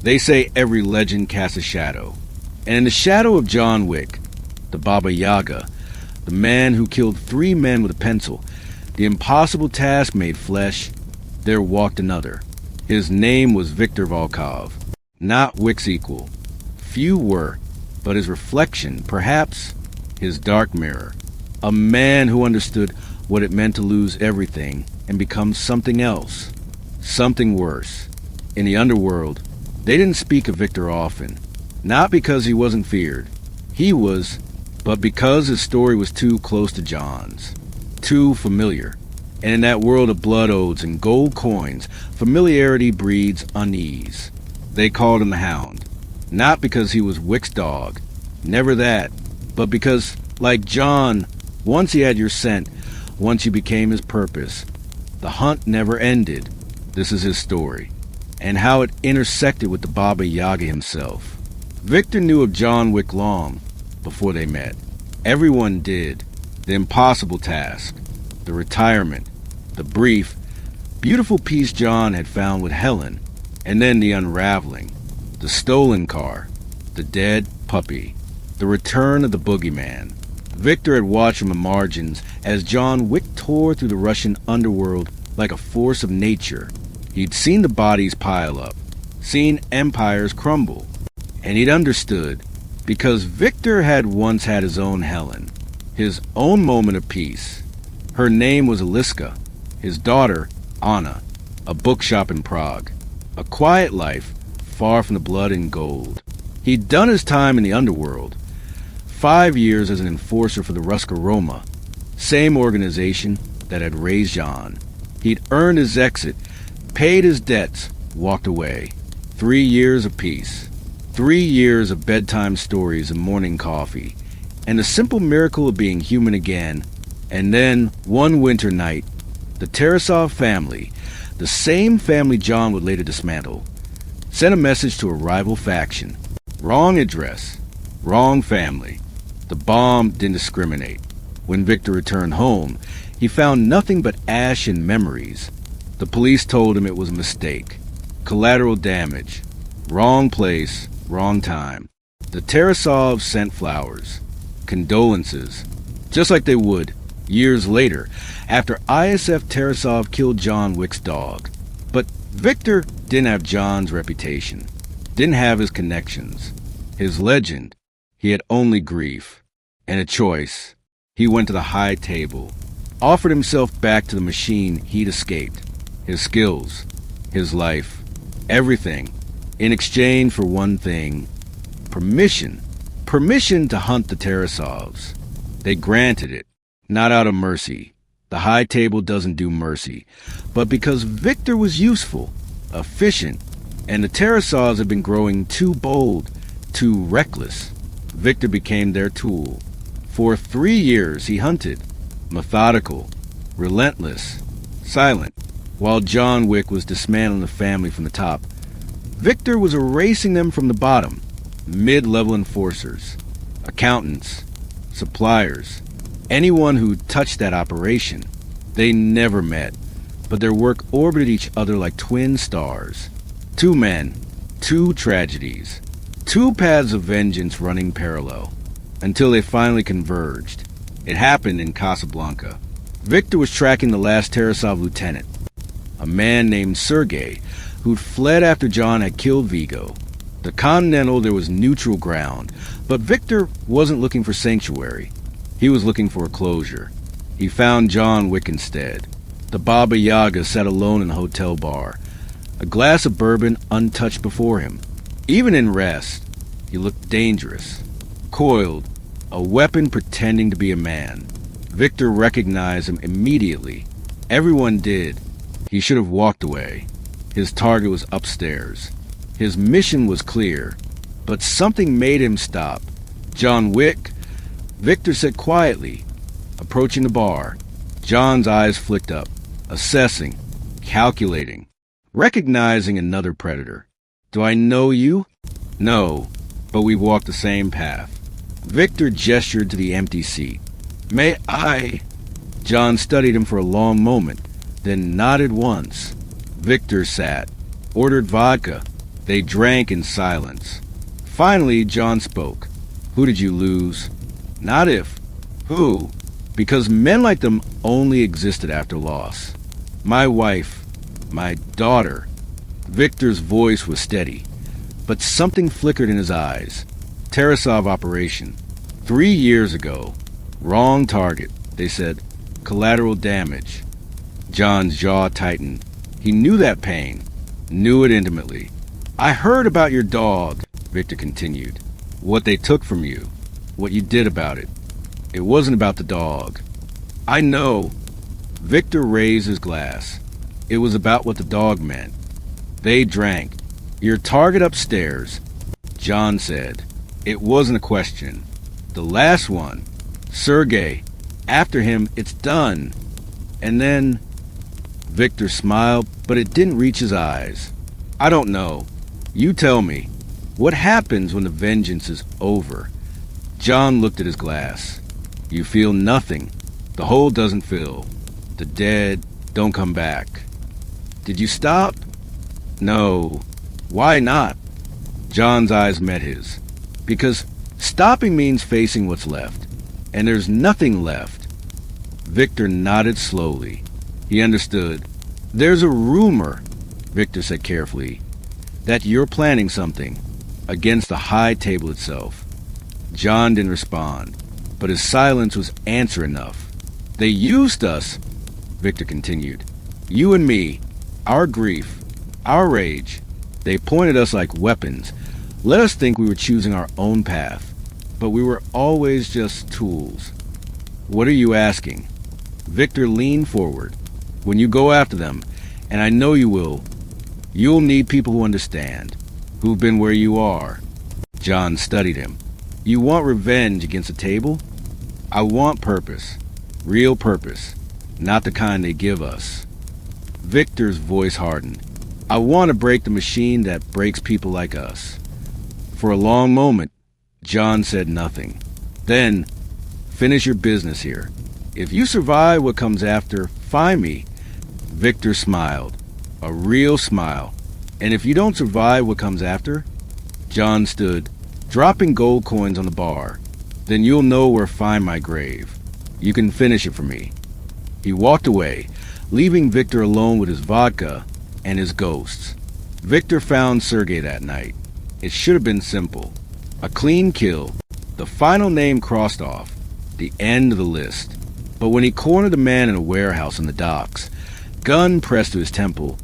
They say every legend casts a shadow. And in the shadow of John Wick, the Baba Yaga, the man who killed 3 men with a pencil, the impossible task made flesh, there walked another. His name was Victor Volkov, not Wick's equal. Few were, but his reflection, perhaps his dark mirror. A man who understood what it meant to lose everything and become something else, something worse. In the underworld, they didn't speak of Victor often, not because he wasn't feared. He was, but because his story was too close to John's, too familiar. And in that world of blood oaths and gold coins, familiarity breeds unease. They called him the Hound, not because he was Wick's dog, never that, but because, like John, once he had your scent, once you became his purpose, the hunt never ended. This is his story, and how it intersected with the Baba Yaga himself. Victor knew of John Wick long before they met. Everyone did. The impossible task, the retirement, the brief, beautiful peace John had found with Helen, and then the unraveling, the stolen car, the dead puppy, the return of the boogeyman. Victor had watched from the margins as John Wick tore through the Russian underworld like a force of nature. He'd seen the bodies pile up, seen empires crumble, and he'd understood, because Victor had once had his own Helen, his own moment of peace. Her name was Aliska, his daughter, Anna, a bookshop in Prague, a quiet life far from the blood and gold. He'd done his time in the underworld, 5 years as an enforcer for the Ruska Roma, same organization that had raised John. He'd earned his exit, paid his debts, walked away. 3 years of peace. 3 years of bedtime stories and morning coffee, and the simple miracle of being human again. And then, one winter night, the Tarasov family, the same family John would later dismantle, sent a message to a rival faction. Wrong address, wrong family. The bomb didn't discriminate. When Victor returned home, he found nothing but ash and memories. The police told him it was a mistake. Collateral damage. Wrong place, wrong time. The Tarasovs sent flowers, condolences, just like they would years later after ISF Tarasov killed John Wick's dog. But Victor didn't have John's reputation, didn't have his connections, his legend. He had only grief and a choice. He went to the high table, offered himself back to the machine he'd escaped, his skills, his life, everything, in exchange for one thing: permission. Permission to hunt the Tarasovs. They granted it, not out of mercy. The high table doesn't do mercy, but because Victor was useful, efficient, and the Tarasovs had been growing too bold, too reckless. Victor became their tool. For 3 years he hunted, methodical, relentless, silent, while John Wick was dismantling the family from the top. Victor was erasing them from the bottom. Mid-level enforcers, accountants, suppliers, anyone who touched that operation. They never met, but their work orbited each other like twin stars. 2 men, 2 tragedies, 2 paths of vengeance running parallel, until they finally converged. It happened in Casablanca. Victor was tracking the last Tarasov lieutenant, a man named Sergei, who'd fled after John had killed Vigo. The Continental, there was neutral ground, but Victor wasn't looking for sanctuary. He was looking for a closure. He found John Wick instead. The Baba Yaga sat alone in the hotel bar, a glass of bourbon untouched before him. Even in rest, he looked dangerous, coiled, a weapon pretending to be a man. Victor recognized him immediately. Everyone did. He should have walked away. His target was upstairs. His mission was clear, but something made him stop. John Wick, Victor said quietly, approaching the bar. John's eyes flicked up, assessing, calculating, recognizing another predator. Do I know you? No, but we've walked the same path. Victor gestured to the empty seat. May I? John studied him for a long moment, then nodded once. Victor sat, ordered vodka. They drank in silence. Finally, John spoke. Who did you lose? Not if. Who? Because men like them only existed after loss. My wife. My daughter. Victor's voice was steady, but something flickered in his eyes. Tarasov operation. 3 years ago. Wrong target, they said. Collateral damage. John's jaw tightened. He knew that pain. Knew it intimately. I heard about your dog, Victor continued. What they took from you. What you did about it. It wasn't about the dog. I know. Victor raised his glass. It was about what the dog meant. They drank. Your target upstairs. John said. It wasn't a question. The last one. Sergei. After him, it's done. And then... Victor smiled, but it didn't reach his eyes. I don't know. You tell me. What happens when the vengeance is over? John looked at his glass. You feel nothing. The hole doesn't fill. The dead don't come back. Did you stop? No. Why not? John's eyes met his. Because stopping means facing what's left. And there's nothing left. Victor nodded slowly. He understood. There's a rumor, Victor said carefully, that you're planning something against the high table itself. John didn't respond, but his silence was answer enough. They used us, Victor continued. You and me, our grief, our rage. They pointed us like weapons, let us think we were choosing our own path, but we were always just tools. What are you asking? Victor leaned forward. When you go after them, and I know you will, you'll need people who understand, who've been where you are. John studied him. You want revenge against the table? I want purpose. Real purpose. Not the kind they give us. Victor's voice hardened. I want to break the machine that breaks people like us. For a long moment, John said nothing. Then, finish your business here. If you survive what comes after, find me. Victor smiled. A real smile. And if you don't survive what comes after? John stood, dropping gold coins on the bar. Then you'll know where to find my grave. You can finish it for me. He walked away, leaving Victor alone with his vodka and his ghosts. Victor found Sergei that night. It should have been simple. A clean kill. The final name crossed off. The end of the list. But when he cornered a man in a warehouse on the docks, gun pressed to his temple,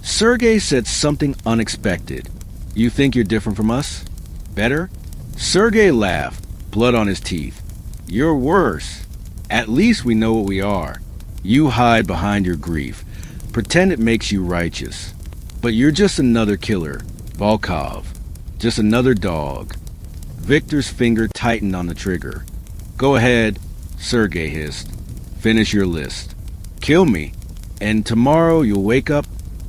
Sergei said something unexpected. You think you're different from us? Better? Sergei laughed, blood on his teeth. You're worse. At least we know what we are. You hide behind your grief. Pretend it makes you righteous. But you're just another killer, Volkov. Just another dog. Victor's finger tightened on the trigger. Go ahead, Sergei hissed. Finish your list. Kill me, and tomorrow you'll wake up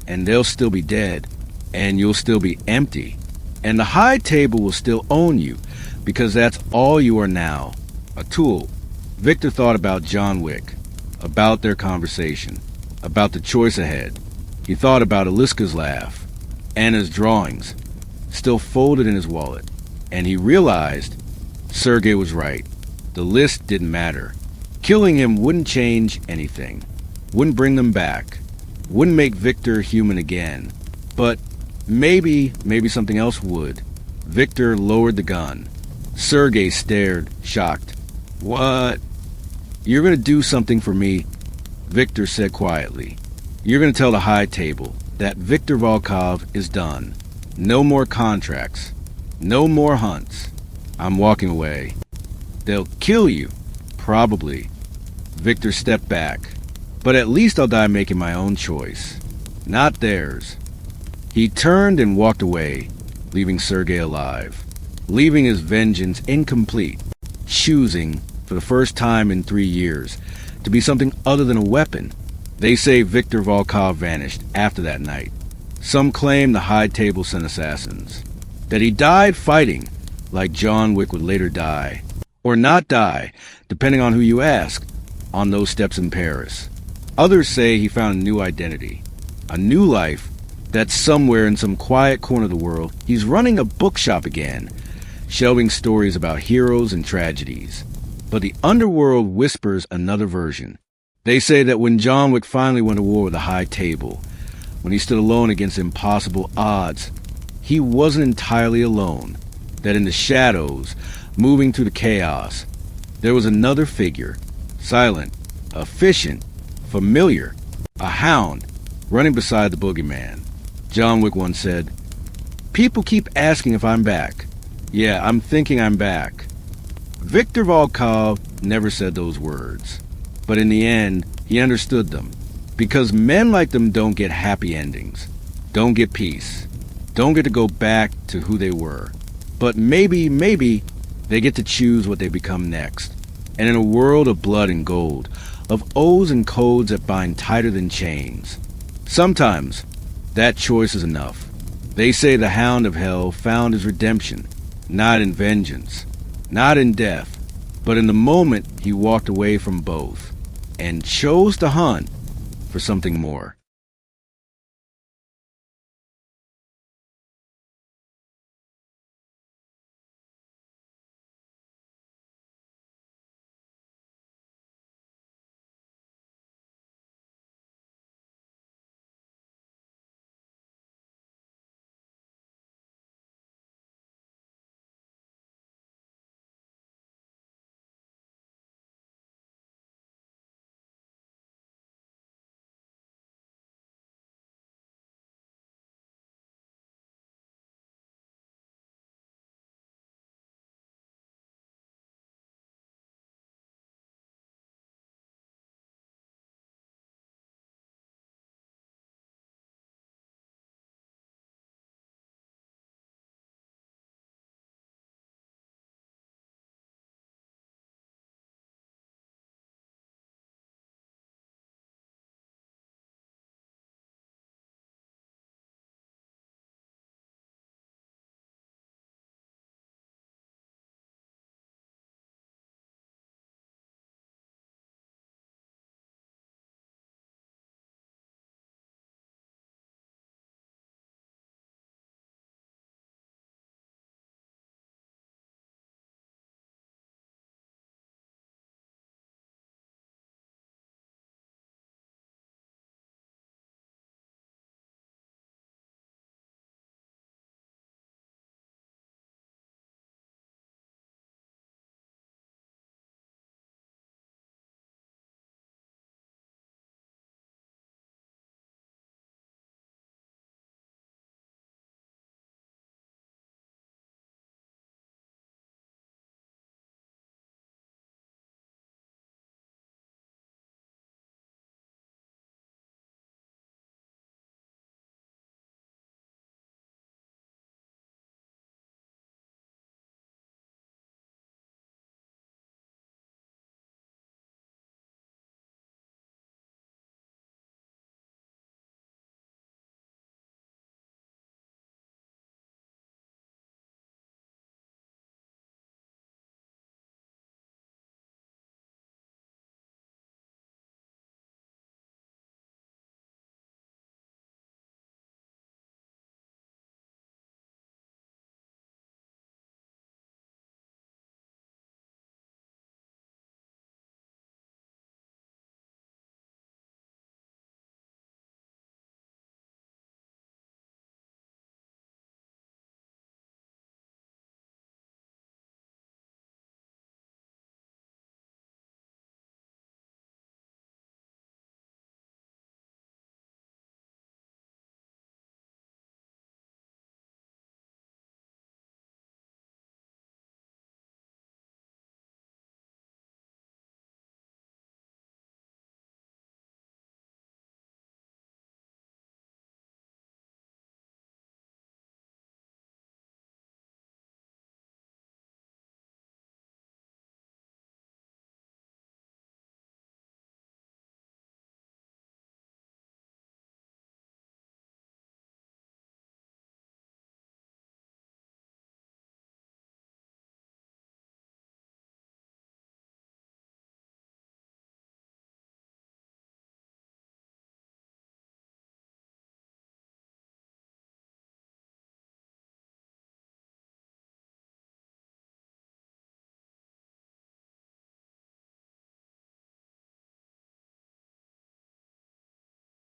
and they'll still be dead, and you'll still be empty. And the high table will still own you, because that's all you are now, a tool. Victor thought about John Wick, about their conversation, about the choice ahead. He thought about Aliska's laugh, Anna's drawings, still folded in his wallet, and he realized Sergei was right. The list didn't matter. Killing him wouldn't change anything, wouldn't bring them back, wouldn't make Victor human again. But maybe something else would. Victor lowered the gun. Sergei stared, shocked. What? You're going to do something for me, Victor said quietly. You're going to tell the high table that Viktor Volkov is done. No more contracts. No more hunts. I'm walking away. They'll kill you. Probably. Victor stepped back. But at least I'll die making my own choice. Not theirs. He turned and walked away, leaving Sergei alive. Leaving his vengeance incomplete. Choosing, for the first time in 3 years, to be something other than a weapon. They say Viktor Volkov vanished after that night. Some claim the high table sent assassins. That he died fighting, like John Wick would later die. Or not die, depending on who you ask, on those steps in Paris. Others say he found a new identity, a new life, that somewhere in some quiet corner of the world, he's running a bookshop again, shelving stories about heroes and tragedies. But the underworld whispers another version. They say that when John Wick finally went to war with the High Table, when he stood alone against impossible odds, he wasn't entirely alone. That in the shadows, moving through the chaos, there was another figure, silent, efficient, familiar, a hound, running beside the boogeyman. John Wick once said, "People keep asking if I'm back. Yeah, I'm thinking I'm back." Viktor Volkov never said those words, but in the end, he understood them, because men like them don't get happy endings, don't get peace, don't get to go back to who they were. But maybe, they get to choose what they become next. And in a world of blood and gold, of oaths and codes that bind tighter than chains, sometimes that choice is enough. They say the Hound of Hell found his redemption, not in vengeance, not in death, but in the moment he walked away from both and chose to hunt for something more.